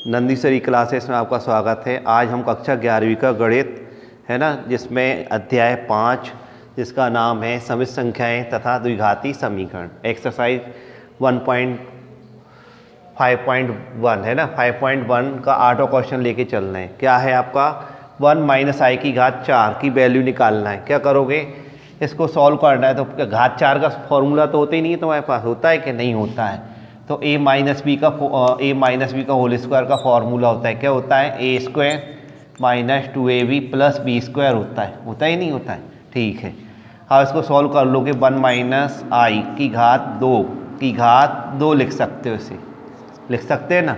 नंदीश्वरी classes में आपका स्वागत है। आज हम कक्षा 11वीं का गणित है ना, जिसमें अध्याय 5 जिसका नाम है समित संख्याएं तथा द्विघाती समीकरण, एक्सरसाइज 1.5.1 है ना। 5.1 का 8वां क्वेश्चन लेके चल रहे हैं। क्या है आपका 1 माइनस आई की घात 4 की वैल्यू निकालना है। क्या करोगे, इसको सॉल्व करना है। तो घात 4 का फॉर्मूला तो होता ही नहीं है तुम्हारे पास, होता है कि नहीं होता है। तो a माइनस बी का होल स्क्वायर का फॉर्मूला होता है। क्या होता है, a square minus 2ab plus B square होता है नहीं होता है। ठीक है, अब इसको सॉल्व कर लोगे। 1 माइनस आई की घात 2 लिख सकते हो, इसे लिख सकते हैं ना।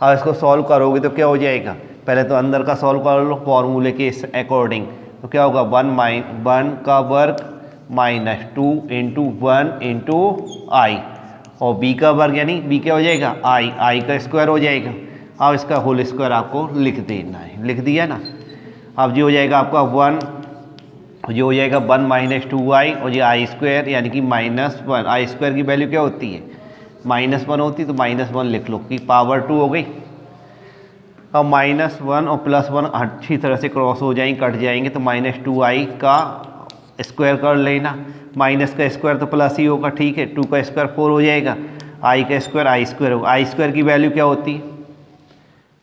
अब इसको सॉल्व करोगे तो क्या हो जाएगा, पहले तो अंदर का सॉल्व कर लो फॉर्मूले के अकॉर्डिंग। तो क्या होगा 1 का वर्ग माइनस 2 इंटू 1 इंटू आई, और b का वर्ग यानी b क्या हो जाएगा आई का स्क्वायर हो जाएगा। अब इसका होल स्क्वायर आपको लिख देना है, लिख दिया ना। अब जो हो जाएगा आपका 1 माइनस 2i और ये आई स्क्वायर यानी कि -1। आई स्क्वायर की वैल्यू क्या होती है, -1 होती है, तो -1 लिख लो कि पावर 2 हो गई। अब -1 और +1 अच्छी तरह से क्रॉस हो जाएंगे, कट जाएंगे, तो -2i का स्क्वायर कर लेना। माइनस का स्क्वायर तो प्लस ही होगा, ठीक है। 2 का स्क्वायर 4 हो जाएगा, आई का स्क्वायर आई स्क्वायर होगा। आई स्क्वायर की वैल्यू क्या होती है,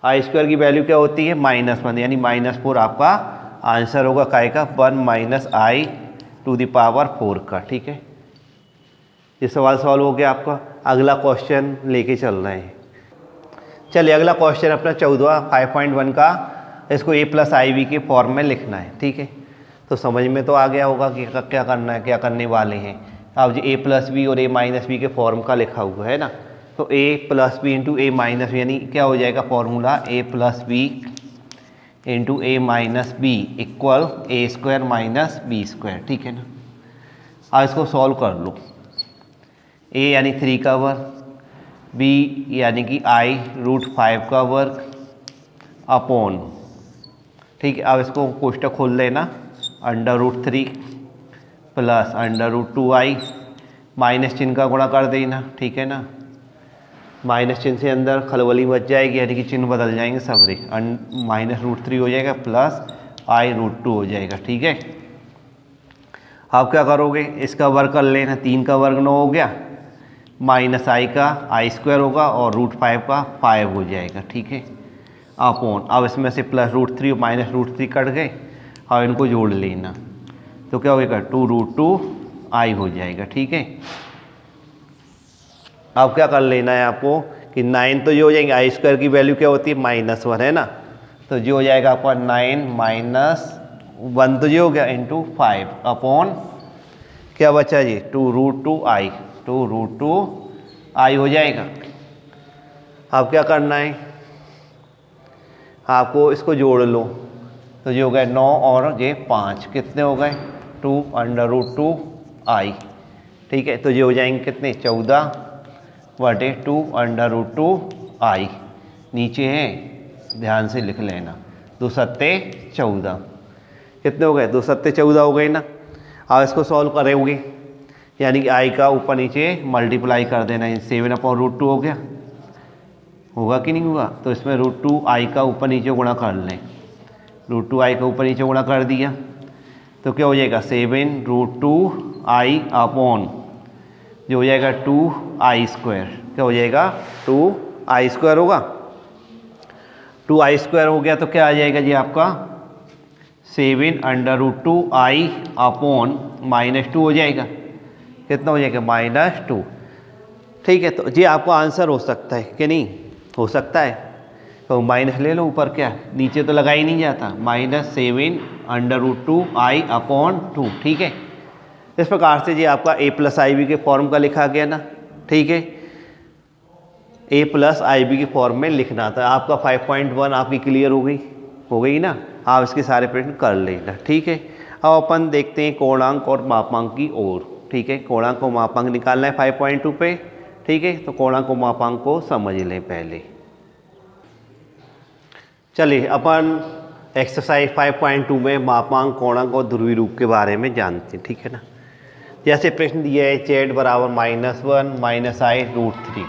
आई स्क्वायर की वैल्यू क्या होती है -1 यानी -4 आपका आंसर होगा। काय का 1 minus I to the power 4 का। ठीक है, ये सवाल सॉल्व हो गया आपका। अगला क्वेश्चन लेके चल रहे हैं। चलिए अगला क्वेश्चन अपना 14 5.1 का, इसको a प्लस आई बी के फॉर्म में लिखना है। ठीक है, तो समझ में तो आ गया होगा कि क्या करना है, क्या करने वाले हैं। अब जो a प्लस बी और a माइनस बी के फॉर्म का लिखा हुआ है ना, तो a plus B into a minus B यानी क्या हो जाएगा formula a plus B into a minus B equal a square minus B square. ठीक है ना। अब इसको सॉल्व कर लो। a यानी 3 का वर्ग, b यानी कि i√5 का वर्ग अपॉन, ठीक है। अब इसको कोष्टक खोल लेना, √3 प्लस √2i, माइनस चिन्ह का गुणा कर देना। ठीक है ना, माइनस चिन्ह से अंदर खलबली बच जाएगी, यानी कि चिन्ह बदल जाएंगे सब रे। -√3 हो जाएगा प्लस i√2 हो जाएगा। ठीक है, अब क्या करोगे, इसका वर्ग कर लेना। 3 का वर्ग 9 हो गया, माइनस आई का आई स्क्वायर होगा और √5 का 5 हो जाएगा। ठीक है, अपॉन, अब इसमें से +√3 और -√3 कट गए, और इनको जोड़ लेना। तो क्या होगा 2√2i हो जाएगा। ठीक है, अब क्या कर लेना है आपको कि 9 तो जो हो जाएंगे, आई स्क्वायर की वैल्यू क्या होती है -1 है ना, तो जो हो जाएगा आपका 9 -1 तो जो हो गया इंटू 5 अपॉन क्या बचा जी 2√2i हो जाएगा। अब क्या करना है आपको, इसको जोड़ लो। तो जो हो गए 9 और ये 5 कितने हो गए 2√2i। ठीक है, तो ये हो जाएंगे कितने 14/2√2i। नीचे है, ध्यान से लिख लेना, 2 सत्ते 14 कितने हो गए 2 सत्ते 14 हो गए ना। अब इसको सॉल्व करोगे यानी कि i का ऊपर नीचे मल्टीप्लाई कर देना। 7/√2 हो गया, होगा कि नहीं होगा। तो इसमें √2i का ऊपर नीचे गुणा कर लें, √2i का ऊपर नीचे गुणा कर दिया, तो क्या हो जाएगा 7√2i अपॉन जो हो जाएगा 2i स्क्वायर। क्या हो जाएगा 2i स्क्वायर होगा, 2i स्क्वायर हो गया तो क्या आ जाएगा जी आपका 7/√2i अपॉन -2 हो जाएगा। कितना हो जाएगा -2। ठीक है, तो ये आपका आंसर हो सकता है कि नहीं हो सकता है, तो माइनस ले लो ऊपर, क्या नीचे तो लगा ही नहीं जाता, -7/√2i अपॉन 2। ठीक है, इस प्रकार से ये आपका a प्लस आई बी के फॉर्म का लिखा गया ना। ठीक है, a प्लस आई बी के फॉर्म में लिखना था। आपका 5.1 आपकी क्लियर हो गई ना। आप इसके सारे प्रश्न कर लेना। ठीक है, अब अपन देखते हैं कोणांक और मापांक की ओर। ठीक है, कोणांक और मापांक निकालना है 5.2 पे। ठीक है, तो कोणांक और मापांक को समझ लें पहले। चलिए अपन एक्सरसाइज 5.2 में मापांक, कोणांक और ध्रुवीय रूप के बारे में जानते हैं। ठीक है ना, जैसे प्रश्न दिया है z बराबर -1 -i√3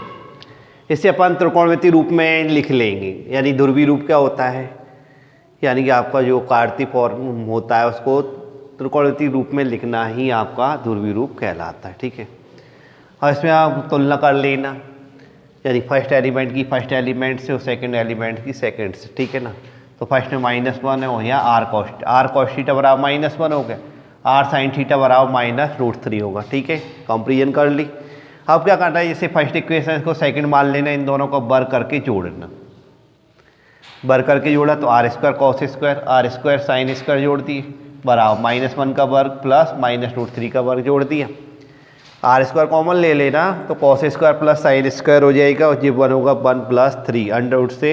इसे अपन त्रिकोणमितीय रूप में लिख लेंगे। यानी ध्रुवीय रूप क्या होता है, यानी कि आपका जो कार्तीय फॉर्म होता है उसको त्रिकोणमितीय रूप में लिखना ही आपका ध्रुवीय रूप कहलाता है। ठीक है, और इसमें आप तुलना कर लेना, यानी फर्स्ट एलिमेंट की फर्स्ट एलिमेंट से और सेकंड एलिमेंट की सेकंड से। ठीक है ना, तो फर्स्ट में -1 है और यहाँ आर कॉस थीटा बराबर -1 हो गया, आर साइन थीटा बराबर -√3 होगा। ठीक है, कंपेरिजन कर ली। अब क्या करना है, जैसे फर्स्ट इक्वेशन को सेकंड मान लेना, इन दोनों को वर्ग करके जोड़ना। वर्ग करके जोड़ा तो r² cos square r² sine square जोड़ दिए बराबर -1 का वर्ग प्लस -√3 का वर्ग जोड़ दिया। r² कॉमन ले लेना तो cos square plus sine square हो जाएगा और ये 1 होगा 1 + 3 अंडर से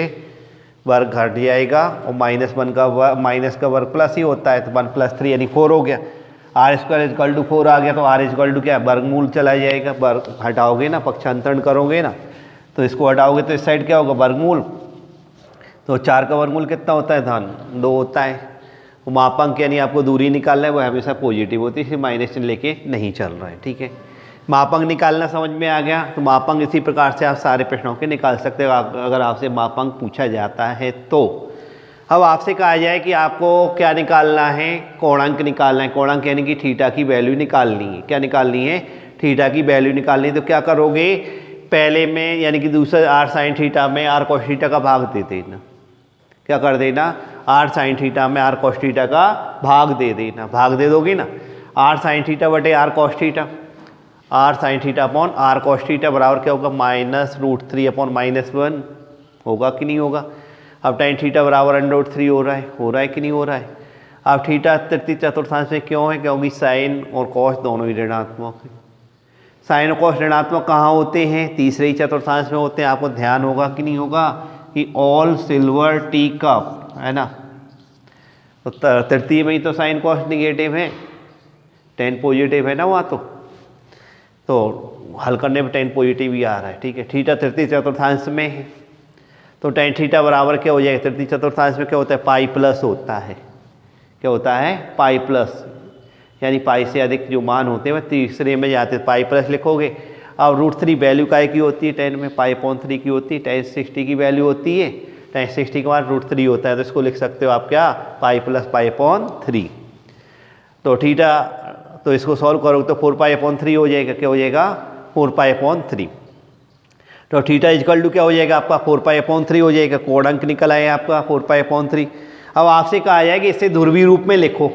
वर्ग घट जाएगा और -1 का वर्ग माइनस का वर्ग प्लस ही होता है तो 1 + 3 यानी 4 हो गया। r² = 4 आ गया तो r क्या वर्गमूल चला जाएगा, वर्ग हटाओगे ना, पक्षांतरण करोगे ना तो इसको हटाओगे तो इस साइड क्या होगा वर्गमूल, तो 4 का वर्गमूल कितना होता है धन 2 होता है। वो मापांक यानी आपको दूरी निकालना है वो हमेशा पॉजिटिव होती है, इसलिए माइनस चिन्ह लेके नहीं चल रहा है। ठीक है, मापांक निकालना समझ में आ गया। तो मापांक इसी प्रकार से आप सारे प्रश्नों के निकाल सकते हो अगर आपसे मापांक पूछा जाता है तो। अब आपसे कहा जाए कि आपको क्या निकालना है, कोणांक निकालना है। कोणांक यानी कि थीटा की वैल्यू निकालनी है। क्या निकालनी है, थीटा की वैल्यू निकालनी है। तो क्या करोगे, पहले में यानी कि दूसरे r साइन थीटा में r cos थीटा का भाग दे देना। क्या कर देना, r साइन थीटा में r cos थीटा का भाग दे देना। भाग दे दोगे ना, r साइन थीटा बटे r cos theta, r sine theta upon r cos theta बराबर क्या होगा -√3 अपॉन -1 होगा कि नहीं होगा। अब tan थीटा बराबर √3 हो रहा है कि नहीं हो रहा है। अब थीटा तृतीय चतुर्थांश में क्यों है, क्योंकि साइन और कॉस दोनों ही ऋणात्मक है। साइन और कॉस ऋणात्मक कहाँ होते हैं, तीसरे ही चतुर्थांश में होते हैं। आपको ध्यान होगा कि नहीं होगा कि ऑल सिल्वर टी कप है ना, तो तृतीय में ही तो साइन कॉस निगेटिव है, tan पॉजिटिव है ना वहाँ तो हल करने में tan पॉजिटिव ही आ रहा है। ठीक है, थीटा तृतीय चतुर्थांश में है तो tan थीटा बराबर क्या हो जाएगा, तृतीय चतुर्थांश में क्या होता है पाई प्लस होता है। क्या होता है पाई प्लस, यानी पाई से अधिक जो मान होते हैं वह तीसरे में जाते हैं, पाई प्लस लिखोगे। अब √3 वैल्यू काय की होती है, tan में पाई/3 की होती है, tan 60 की वैल्यू होती है, tan 60 के बाद √3 होता है तो इसको लिख सकते हो आप क्या पाई प्लस पाई/3। तो थीटा तो इसको सॉल्व करोगे तो 4पाई/3 हो जाएगा। क्या हो जाएगा 4पाई/3। तो थीटा = क्या हो जाएगा आपका 4पाई/3 हो जाएगा। कोणांक निकल आया आपका 4पाई/3। अब आपसे कहा जाए कि इसे ध्रुवीय रूप में लिखो।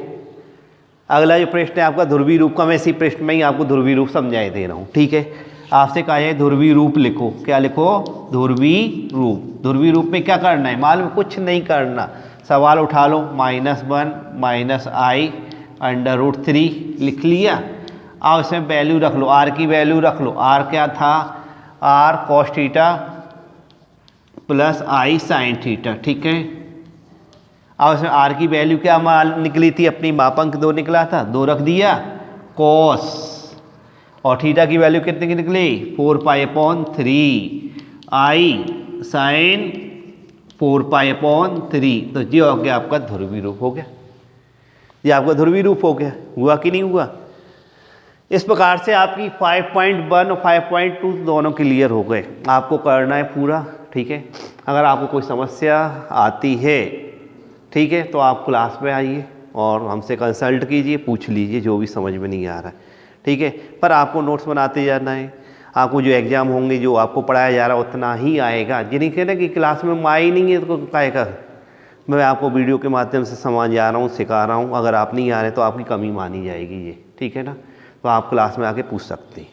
अगला जो प्रश्न है आपका ध्रुवीय रूप का, मैं इसी प्रश्न में ही आपको ध्रुवीय रूप समझाए दे रहा हूँ। ठीक है, आपसे कहा जाए ध्रुवीय रूप लिखो। क्या लिखो, ध्रुवीय रूप। ध्रुवीय रूप में क्या करना है मालूम, कुछ नहीं करना, सवाल उठा लो -1 - i √3 लिख लिया। अब इसमें वैल्यू रख लो, r की वैल्यू रख लो। r क्या था, r cos theta plus i sine theta. ठीक है, अब इसमें r की वैल्यू क्या निकली थी, अपनी मापांक 2 निकला था, 2 रख दिया cos, और थीटा की वैल्यू कितने की निकली 4पाई/3 i साइन 4पाई/3। तो ये हो गया आपका ध्रुवीय रूप हो गया, ये आपका ध्रुवीय रूप हो गया। हुआ कि नहीं हुआ। इस प्रकार से आपकी 5.1 और 5.2 दोनों क्लियर हो गए। आपको करना है पूरा। ठीक है, अगर आपको कोई समस्या आती है ठीक है तो आप क्लास में आइए और हमसे कंसल्ट कीजिए, पूछ लीजिए जो भी समझ में नहीं आ रहा है। ठीक है, पर आपको नोट्स बनाते जाना है। आपको जो एग्ज़ाम होंगे जो आपको पढ़ाया जा रहा है उतना ही आएगा। जिन्हें कहना कि क्लास में माँ ही नहीं है तो क्या कर, मैं आपको वीडियो के माध्यम से समझा रहा हूँ, सिखा रहा हूँ। अगर आप नहीं आ रहे तो आपकी कमी मानी जाएगी ये। ठीक है ना, तो आप क्लास में आके पूछ सकते हैं।